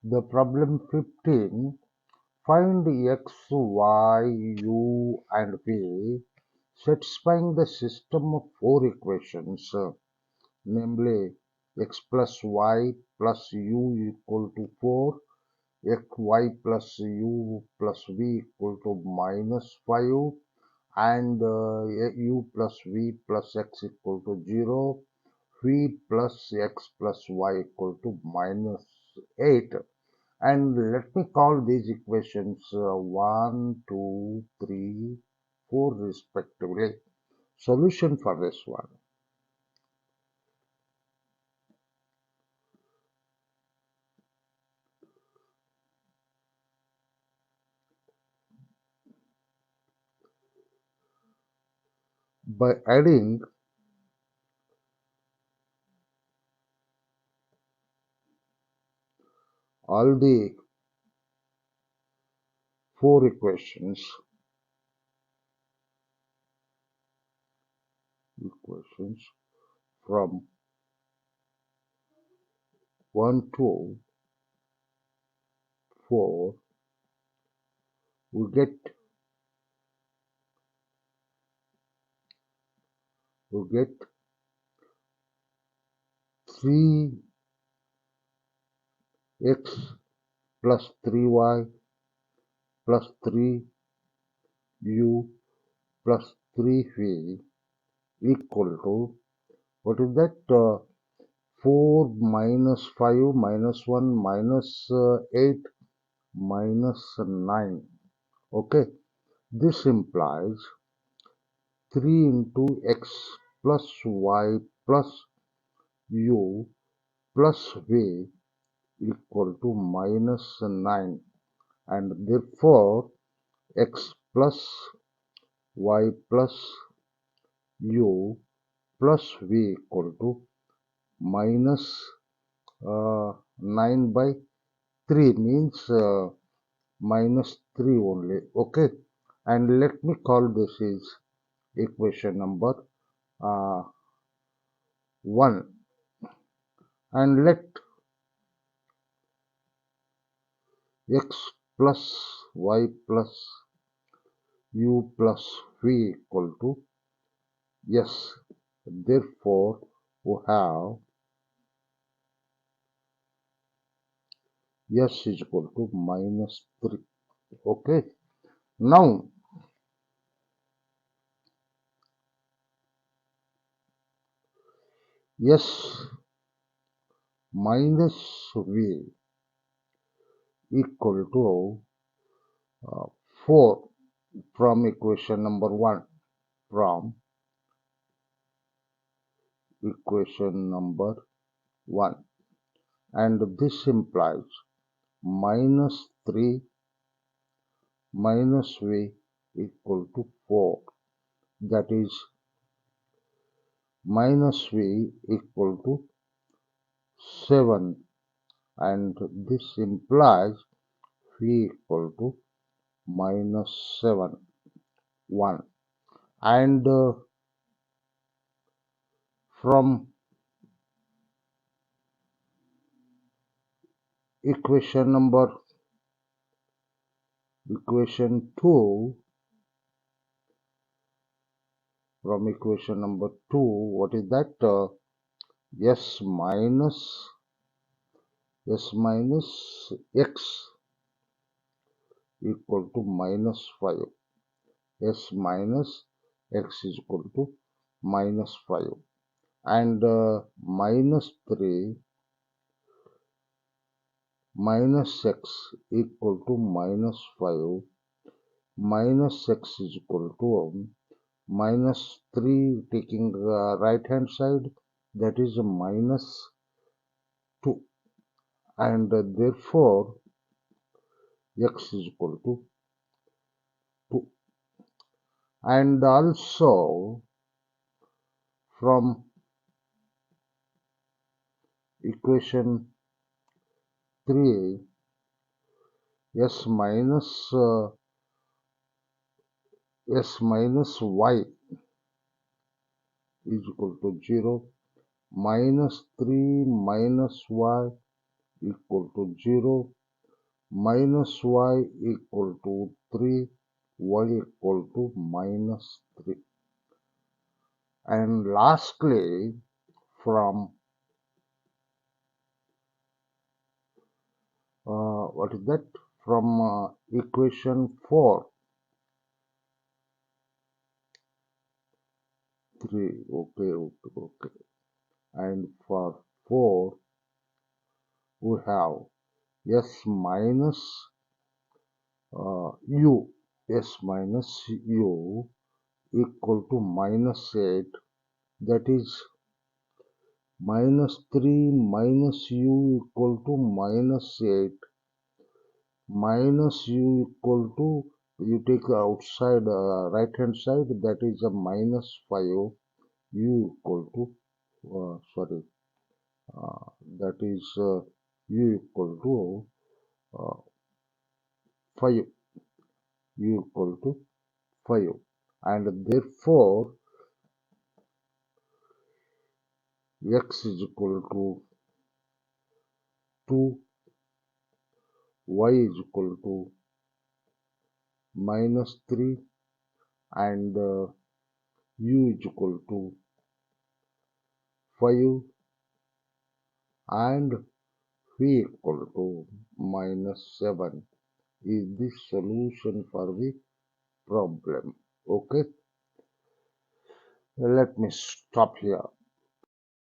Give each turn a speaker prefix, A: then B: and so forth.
A: The problem 15. Find x, y, u and v satisfying the system of four equations, namely x plus y plus u equal to 4, x y plus u plus v equal to minus 5, and u plus v plus x equal to 0, v plus x plus y equal to minus 8. And let me call these equations 1, 2, 3, 4 respectively. Solution for this one. By adding all the four equations from 1 to 4, we get 3x plus 3y plus 3u plus 3v equal to, what is that? 4 minus 5 minus 1 minus 8 minus 9. Okay, this implies 3 into x plus y plus u plus v equal to minus 9, and therefore x plus y plus u plus v equal to minus 9 by 3 means minus 3 only. Okay, and let me call this is equation number 1, and let x plus y plus u plus v equal to yes. Therefore, we have s is equal to minus 3. Okay, now s minus v equal to 4 from equation number 1, from equation number 1, and this implies minus 3 minus v equal to 4, that is minus v equal to 7, and this implies v equal to minus 7, 1, and from equation 2, from equation number 2, what is that? S minus x equal to minus 5. S minus x is equal to minus 5, and minus 3 minus x equal to minus 5, minus x is equal to minus 3, taking right hand side, that is minus 2, and therefore x is equal to 2, and also from equation 3, s minus y is equal to 0, minus 3 minus y equal to 0, minus y equal to 3, y equal to minus 3. And lastly, from what is that? From equation 4, 3, okay. And for 4, we have s minus u, s minus u equal to minus 8, that is minus 3 minus u equal to minus 8, minus u equal to, you take outside right hand side, that is a minus 5, u equal to, sorry, that is u equal to uh, 5, u equal to 5, and therefore x is equal to 2, y is equal to minus 3, and u is equal to 5, and v equal to minus 7 is the solution for the problem. Okay, let me stop here.